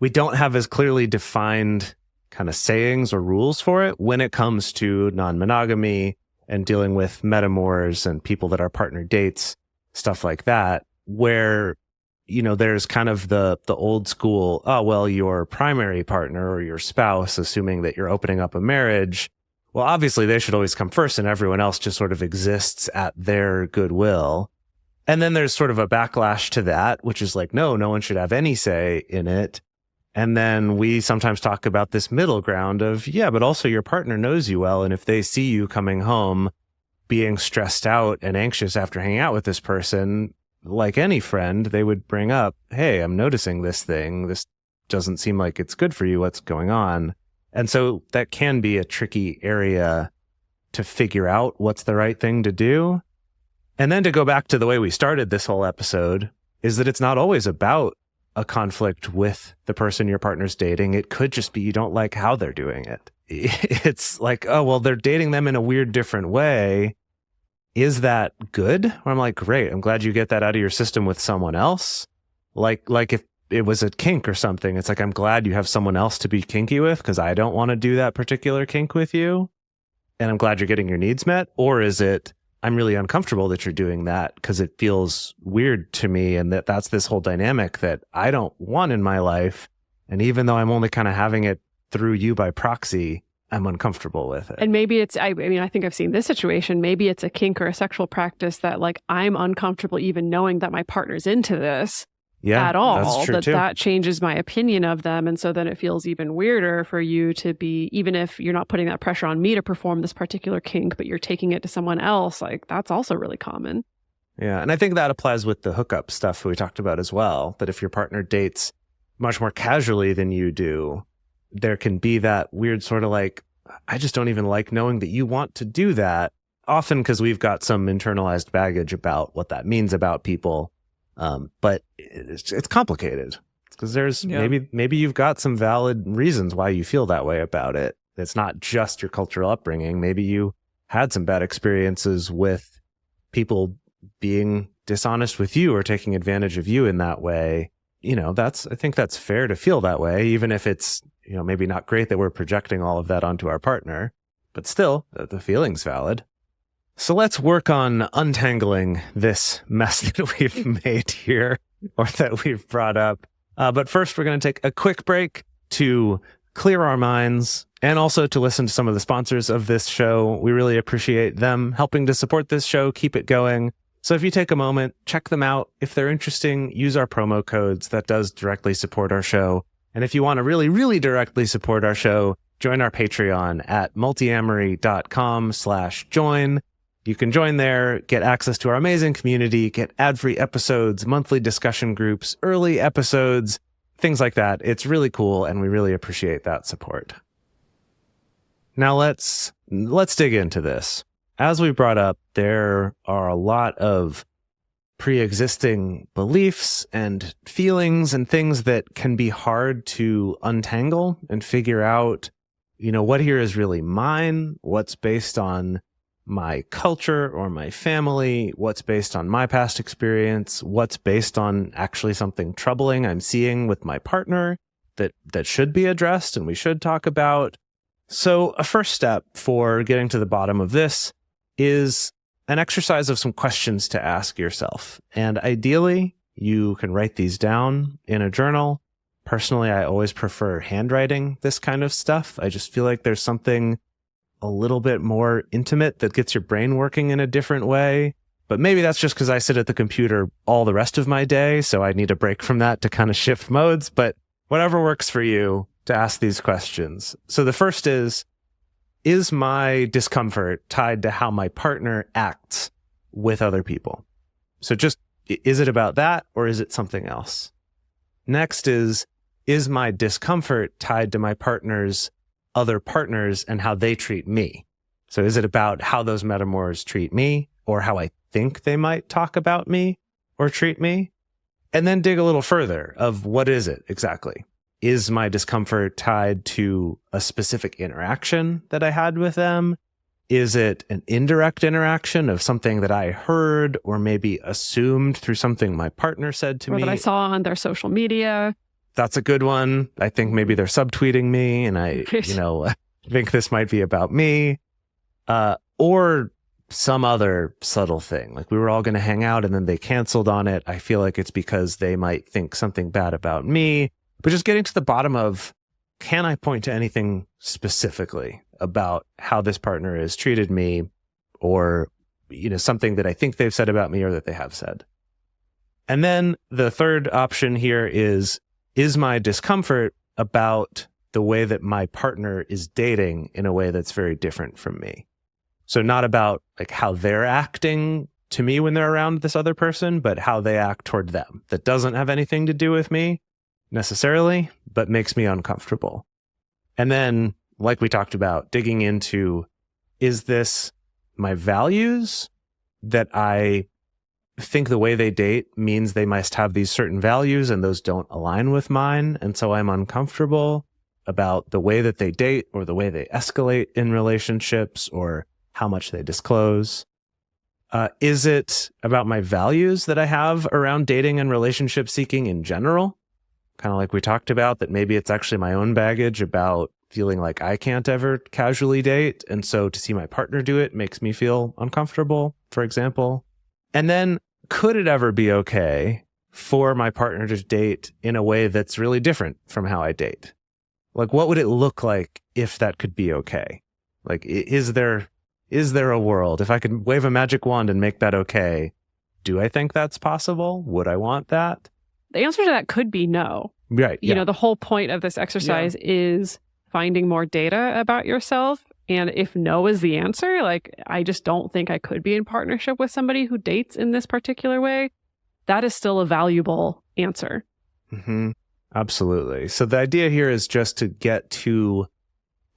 don't have as clearly defined kind of sayings or rules for it when it comes to non-monogamy and dealing with metamours and people that our partner dates, stuff like that, where, there's kind of the old school, oh, well, your primary partner or your spouse, assuming that you're opening up a marriage, well, obviously they should always come first and everyone else just sort of exists at their goodwill. And then there's sort of a backlash to that, which is no one should have any say in it. And then we sometimes talk about this middle ground of, yeah, but also your partner knows you well. And if they see you coming home being stressed out and anxious after hanging out with this person, like any friend, they would bring up, hey, I'm noticing this thing. This doesn't seem like it's good for you. What's going on? And so that can be a tricky area to figure out what's the right thing to do. And then to go back to the way we started this whole episode is that it's not always about a conflict with the person your partner's dating. It could just be you don't like how they're doing it. It's oh, well, they're dating them in a weird, different way. Is that good? Or I'm great. I'm glad you get that out of your system with someone else. Like if it was a kink or something, it's I'm glad you have someone else to be kinky with because I don't want to do that particular kink with you. And I'm glad you're getting your needs met. Or is it, I'm really uncomfortable that you're doing that because it feels weird to me and that's this whole dynamic that I don't want in my life. And even though I'm only kind of having it through you by proxy, I'm uncomfortable with it. And maybe it's, I think I've seen this situation. Maybe it's a kink or a sexual practice that I'm uncomfortable even knowing that my partner's into this at all. That's true too. That changes my opinion of them. And so then it feels even weirder for you to be, even if you're not putting that pressure on me to perform this particular kink, but you're taking it to someone else. That's also really common. Yeah. And I think that applies with the hookup stuff we talked about as well, that if your partner dates much more casually than you do, there can be that weird sort of like, I just don't even like knowing that you want to do that, often because we've got some internalized baggage about what that means about people. But it's complicated because there's maybe you've got some valid reasons why you feel that way about it. It's not just your cultural upbringing. Maybe you had some bad experiences with people being dishonest with you or taking advantage of you in that way. I think that's fair to feel that way, even if it's, maybe not great that we're projecting all of that onto our partner, but still the feeling's valid. So let's work on untangling this mess that we've made here or that we've brought up. But first, we're going to take a quick break to clear our minds and also to listen to some of the sponsors of this show. We really appreciate them helping to support this show, keep it going. So if you take a moment, check them out. If they're interesting, use our promo codes. That does directly support our show. And if you want to really, really directly support our show, join our Patreon at multiamory.com/join. You can join there, get access to our amazing community, get ad-free episodes, monthly discussion groups, early episodes, things like that. It's really cool, and we really appreciate that support. Now let's dig into this. As we brought up, there are a lot of pre-existing beliefs and feelings and things that can be hard to untangle and figure out, what here is really mine, what's based on my culture or my family, what's based on my past experience, what's based on actually something troubling I'm seeing with my partner that should be addressed and we should talk about. So a first step for getting to the bottom of this is an exercise of some questions to ask yourself. And ideally, you can write these down in a journal. Personally, I always prefer handwriting this kind of stuff. I just feel like there's something a little bit more intimate that gets your brain working in a different way. But maybe that's just because I sit at the computer all the rest of my day, so I need a break from that to kind of shift modes. But whatever works for you to ask these questions. So the first is my discomfort tied to how my partner acts with other people? So just, is it about that or is it something else? Next is my discomfort tied to my partner's other partners and how they treat me? So is it about how those metamours treat me or how I think they might talk about me or treat me? And then dig a little further of what is it exactly? Is my discomfort tied to a specific interaction that I had with them? Is it an indirect interaction of something that I heard or maybe assumed through something my partner said to me? Or that I saw on their social media. That's a good one. I think maybe they're subtweeting me and I, think this might be about me. Or some other subtle thing. Like we were all going to hang out and then they canceled on it. I feel like it's because they might think something bad about me. But just getting to the bottom of, can I point to anything specifically about how this partner has treated me or, something that I think they've said about me or that they have said? And then the third option here is my discomfort about the way that my partner is dating in a way that's very different from me? So not about like how they're acting to me when they're around this other person, but how they act toward them. That doesn't have anything to do with me necessarily, but makes me uncomfortable. And then, like we talked about, digging into, is this my values that I think the way they date means they must have these certain values and those don't align with mine, and so I'm uncomfortable about the way that they date or the way they escalate in relationships or how much they disclose? Is it about my values that I have around dating and relationship seeking in general? Kind of like we talked about, that maybe it's actually my own baggage about feeling like I can't ever casually date. And so to see my partner do it makes me feel uncomfortable, for example. And then could it ever be okay for my partner to date in a way that's really different from how I date? Like, what would it look like if that could be okay? Like, is there a world, if I could wave a magic wand and make that okay, do I think that's possible? Would I want that? The answer to that could be no. Right. You know, the whole point of this exercise is finding more data about yourself And if no is the answer, like, I just don't think I could be in partnership with somebody who dates in this particular way, that is still a valuable answer. Mm-hmm. Absolutely. So the idea here is just to get to,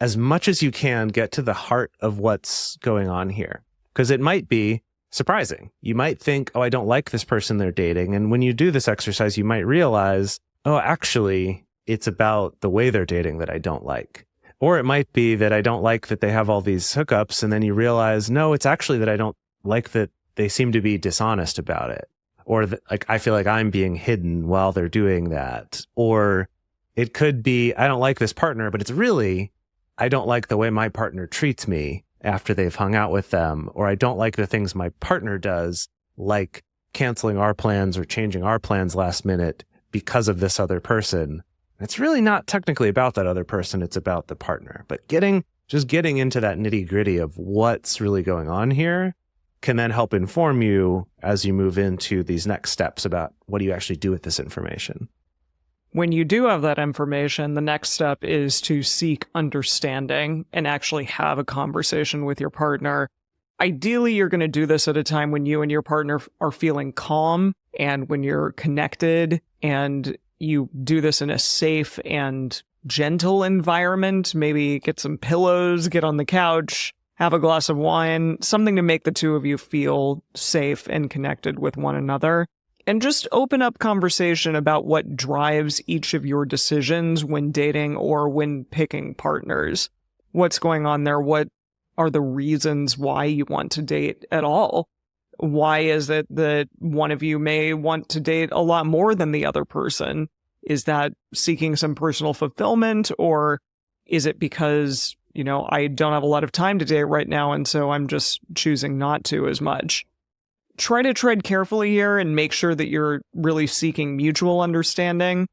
as much as you can, get to the heart of what's going on here. Because it might be surprising. You might think, oh, I don't like this person they're dating. And when you do this exercise, you might realize, oh, actually, it's about the way they're dating that I don't like. Or it might be that I don't like that they have all these hookups. And then you realize, no, it's actually that I don't like that they seem to be dishonest about it. Or that, like, I feel like I'm being hidden while they're doing that. Or it could be, I don't like this partner, but it's really, I don't like the way my partner treats me after they've hung out with them. Or I don't like the things my partner does, like canceling our plans or changing our plans last minute because of this other person. It's really not technically about that other person. It's about the partner. But getting into that nitty gritty of what's really going on here can then help inform you as you move into these next steps about what do you actually do with this information. When you do have that information, the next step is to seek understanding and actually have a conversation with your partner. Ideally, you're going to do this at a time when you and your partner are feeling calm and when you're connected, and you do this in a safe and gentle environment. Maybe get some pillows, get on the couch, have a glass of wine, something to make the two of you feel safe and connected with one another. And just open up conversation about what drives each of your decisions when dating or when picking partners. What's going on there? What are the reasons why you want to date at all? Why is it that one of you may want to date a lot more than the other person? Is that seeking some personal fulfillment, or is it because, I don't have a lot of time to date right now, and so I'm just choosing not to as much? Try to tread carefully here and make sure that you're really seeking mutual understanding,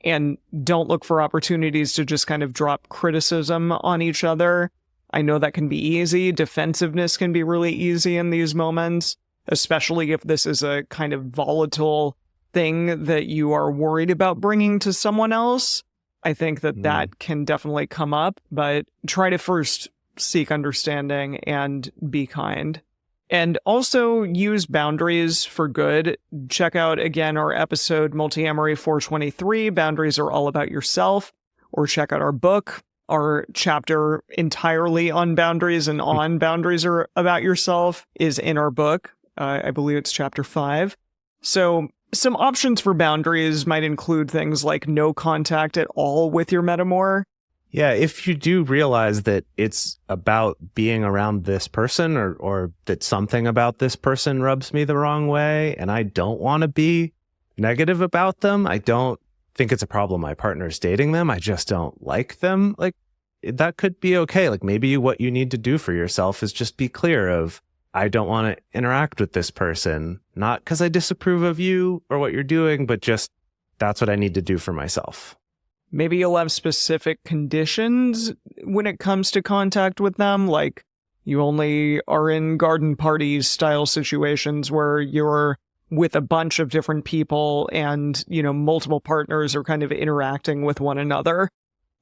and don't look for opportunities to just kind of drop criticism on each other. I know that can be easy. Defensiveness can be really easy in these moments, especially if this is a kind of volatile thing that you are worried about bringing to someone else. I think that can definitely come up, but try to first seek understanding and be kind. And also use boundaries for good. Check out, again, our episode Multiamory 423, Boundaries Are All About Yourself, or check out our book. Our chapter entirely on boundaries and on boundaries are about yourself is in our book. I believe it's chapter 5. So some options for boundaries might include things like no contact at all with your metamour. Yeah, if you do realize that it's about being around this person or that something about this person rubs me the wrong way and I don't want to be negative about them, I don't think it's a problem my partner's dating them, I just don't like them, like, that could be okay. Like, maybe what you need to do for yourself is just be clear of, I don't want to interact with this person, not because I disapprove of you or what you're doing, but just that's what I need to do for myself. Maybe you'll have specific conditions when it comes to contact with them, like you only are in garden party style situations where you're with a bunch of different people and, multiple partners are kind of interacting with one another.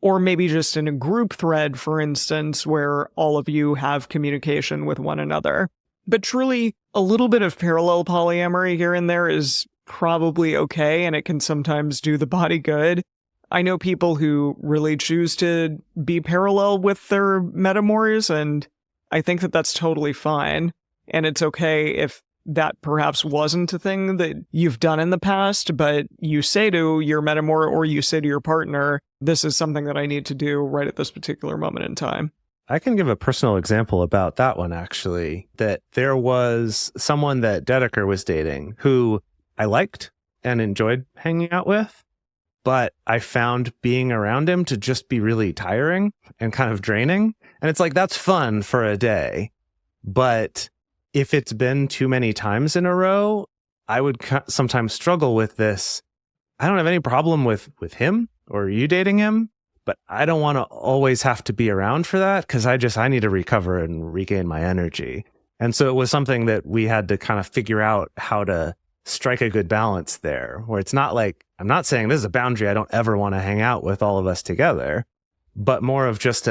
Or maybe just in a group thread, for instance, where all of you have communication with one another. But truly, a little bit of parallel polyamory here and there is probably okay, and it can sometimes do the body good. I know people who really choose to be parallel with their metamours, and I think that that's totally fine. And it's okay if that perhaps wasn't a thing that you've done in the past, but you say to your metamour or you say to your partner, this is something that I need to do right at this particular moment in time. I can give a personal example about that one, actually, that there was someone that Dedeker was dating who I liked and enjoyed hanging out with, but I found being around him to just be really tiring and kind of draining. And it's like, that's fun for a day, but if it's been too many times in a row, I would sometimes struggle with this. I don't have any problem with him or you dating him, but I don't want to always have to be around for that because I need to recover and regain my energy. And so it was something that we had to kind of figure out how to strike a good balance there, where it's not like, I'm not saying this is a boundary I don't ever want to hang out with all of us together, but more of just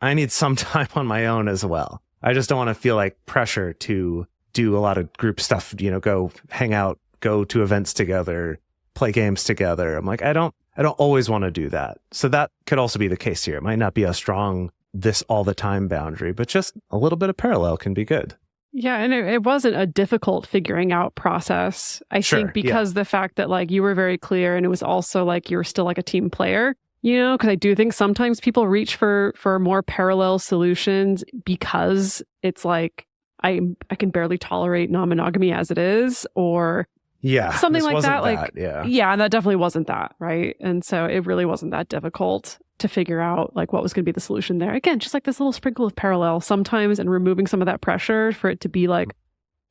I need some time on my own as well. I just don't want to feel like pressure to do a lot of group stuff, go hang out, go to events together, play games together. I'm like, I don't always want to do that. So that could also be the case here. It might not be a strong this all the time boundary, but just a little bit of parallel can be good. Yeah, and it wasn't a difficult figuring out process. I think because the fact that like you were very clear, and it was also like you were still like a team player, because I do think sometimes people reach for more parallel solutions because it's like I can barely tolerate non-monogamy as it is, or something like that. And that definitely wasn't that, right? And so it really wasn't that difficult to figure out like what was going to be the solution there. Again, just like this little sprinkle of parallel sometimes, and removing some of that pressure for it to be like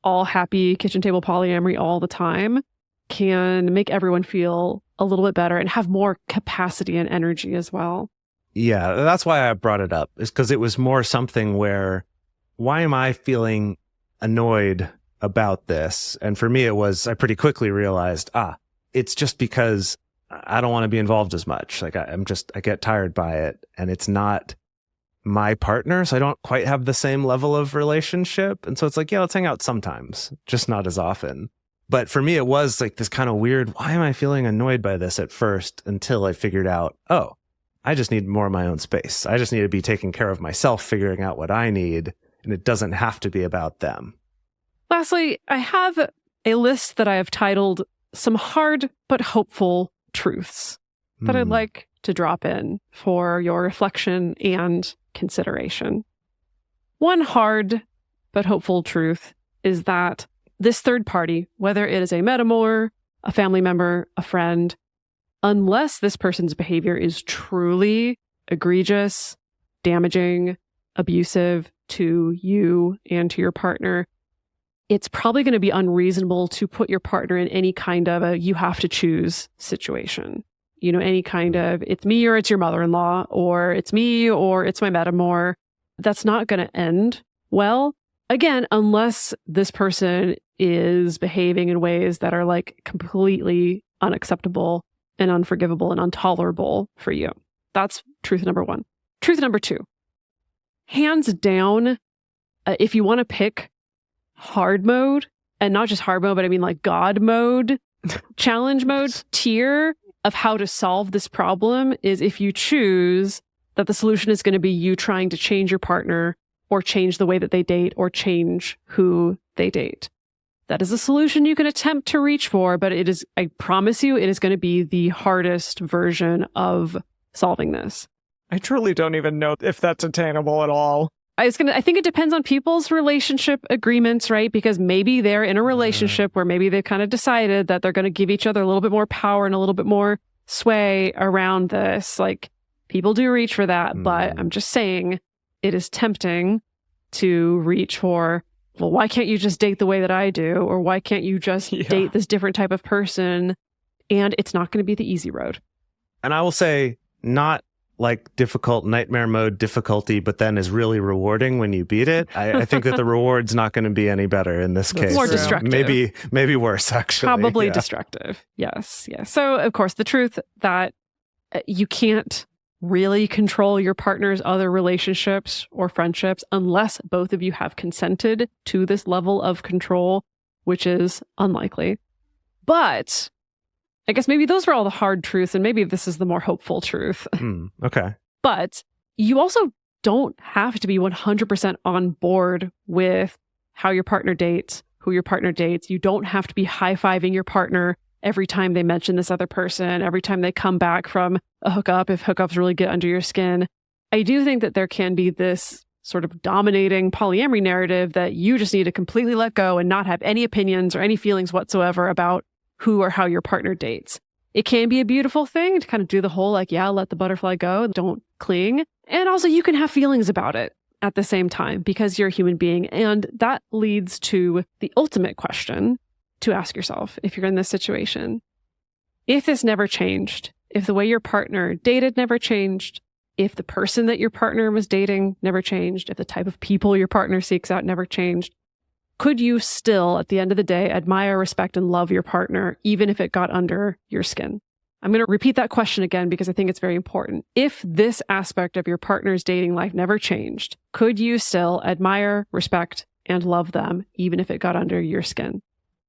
all happy kitchen table polyamory all the time can make everyone feel a little bit better and have more capacity and energy as well. Yeah, that's why I brought it up, is because it was more something where, why am I feeling annoyed about this? And for me, it was, I pretty quickly realized, it's just because I don't want to be involved as much. Like I get tired by it, and it's not my partner, so I don't quite have the same level of relationship. And so it's like, yeah, let's hang out sometimes, just not as often. But for me, it was like this kind of weird, why am I feeling annoyed by this at first, until I figured out, I just need more of my own space. I just need to be taking care of myself, figuring out what I need, and it doesn't have to be about them. Lastly, I have a list that I have titled Some Hard But Hopeful Truths that I'd like to drop in for your reflection and consideration. One hard but hopeful truth is that this third party, whether it is a metamour, a family member, a friend, unless this person's behavior is truly egregious, damaging, abusive to you and to your partner, it's probably going to be unreasonable to put your partner in any kind of a you have to choose situation. Any kind of it's me or it's your mother-in-law, or it's me or it's my metamour. That's not going to end well. Again, unless this person is behaving in ways that are like completely unacceptable and unforgivable and intolerable for you. That's truth number one. Truth number two, hands down, if you want to pick hard mode, and not just hard mode, but I mean like God mode, challenge mode, tier of how to solve this problem is if you choose that the solution is going to be you trying to change your partner or change the way that they date or change who they date. That is a solution you can attempt to reach for, but it is, I promise you, it is going to be the hardest version of solving this. I truly don't even know if that's attainable at all. I think it depends on people's relationship agreements, right? Because maybe they're in a relationship where maybe they've kind of decided that they're going to give each other a little bit more power and a little bit more sway around this. Like, people do reach for that, but I'm just saying it is tempting to reach for, well, why can't you just date the way that I do? Or why can't you just date this different type of person? And it's not going to be the easy road. And I will say, not like difficult nightmare mode difficulty, but then is really rewarding when you beat it. I think that the reward's not going to be any better in this case. More destructive. Maybe worse, actually. Probably destructive. Yes. So, of course, the truth that you can't really control your partner's other relationships or friendships unless both of you have consented to this level of control, which is unlikely. But I guess maybe those were all the hard truths, and maybe this is the more hopeful truth. Okay. But you also don't have to be 100% on board with how your partner dates, who your partner dates. You don't have to be high-fiving your partner every time they mention this other person, every time they come back from a hookup, if hookups really get under your skin. I do think that there can be this sort of dominating polyamory narrative that you just need to completely let go and not have any opinions or any feelings whatsoever about who or how your partner dates. It can be a beautiful thing to kind of do the whole like, let the butterfly go, don't cling. And also you can have feelings about it at the same time because you're a human being. And that leads to the ultimate question to ask yourself if you're in this situation. If this never changed, if the way your partner dated never changed, if the person that your partner was dating never changed, if the type of people your partner seeks out never changed, could you still, at the end of the day, admire, respect, and love your partner, even if it got under your skin? I'm going to repeat that question again because I think it's very important. If this aspect of your partner's dating life never changed, could you still admire, respect, and love them, even if it got under your skin?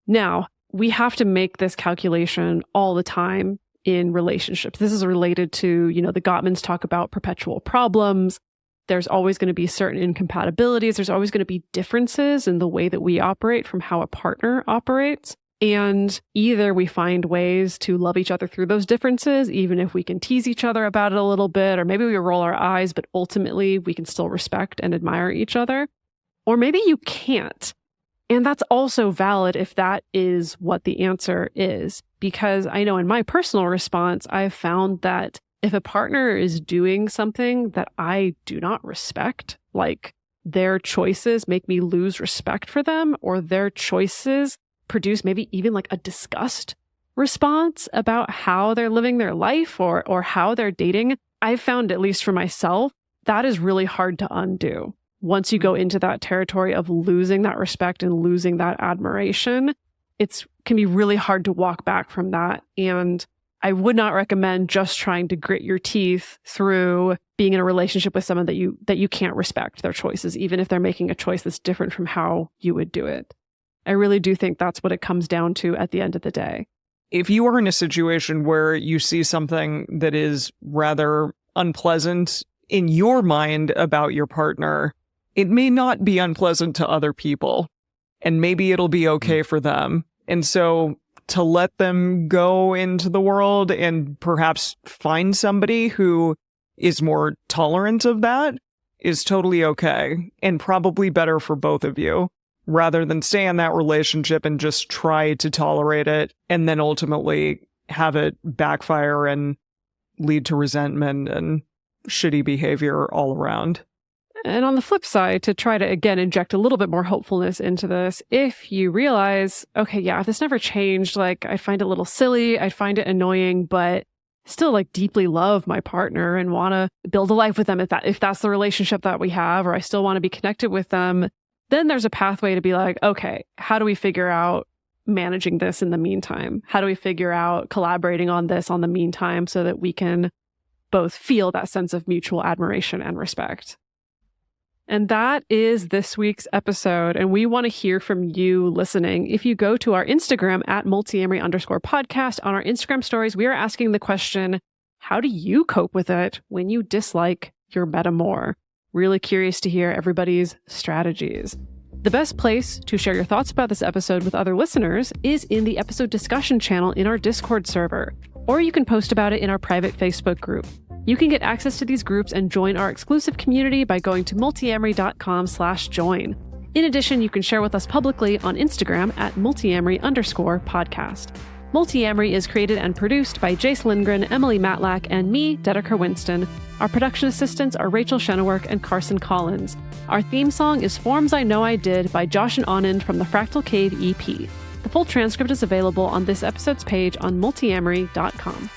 Now, we have to make this calculation all the time in relationships. This is related to, the Gottmans talk about perpetual problems. There's always going to be certain incompatibilities. There's always going to be differences in the way that we operate from how a partner operates. And either we find ways to love each other through those differences, even if we can tease each other about it a little bit, or maybe we roll our eyes, but ultimately we can still respect and admire each other. Or maybe you can't. And that's also valid if that is what the answer is. Because I know in my personal response, I've found that if a partner is doing something that I do not respect, like their choices make me lose respect for them, or their choices produce maybe even like a disgust response about how they're living their life or how they're dating, I've found, at least for myself, that is really hard to undo. Once you go into that territory of losing that respect and losing that admiration, it can be really hard to walk back from that. And I would not recommend just trying to grit your teeth through being in a relationship with someone that you can't respect their choices, even if they're making a choice that's different from how you would do it. I really do think that's what it comes down to at the end of the day. If you are in a situation where you see something that is rather unpleasant in your mind about your partner, it may not be unpleasant to other people, and maybe it'll be okay for them. And so to let them go into the world and perhaps find somebody who is more tolerant of that is totally okay, and probably better for both of you, rather than stay in that relationship and just try to tolerate it and then ultimately have it backfire and lead to resentment and shitty behavior all around. And on the flip side, to try to, again, inject a little bit more hopefulness into this, if you realize, okay, yeah, if this never changed, like, I'd find it a little silly, I'd find it annoying, but still like deeply love my partner and want to build a life with them if that's the relationship that we have, or I still want to be connected with them, then there's a pathway to be like, okay, how do we figure out managing this in the meantime? How do we figure out collaborating on this on the meantime so that we can both feel that sense of mutual admiration and respect? And that is this week's episode. And we want to hear from you listening. If you go to our Instagram at Multiamory_podcast, on our Instagram stories, we are asking the question, how do you cope with it when you dislike your metamour? Really curious to hear everybody's strategies. The best place to share your thoughts about this episode with other listeners is in the episode discussion channel in our Discord server, or you can post about it in our private Facebook group. You can get access to these groups and join our exclusive community by going to multiamory.com/join. In addition, you can share with us publicly on Instagram at Multiamory_podcast. Multiamory is created and produced by Jace Lindgren, Emily Matlack, and me, Dedeker Winston. Our production assistants are Rachel Shennework and Carson Collins. Our theme song is Forms I Know I Did by Josh and Anand from the Fractal Cave EP. The full transcript is available on this episode's page on multiamory.com.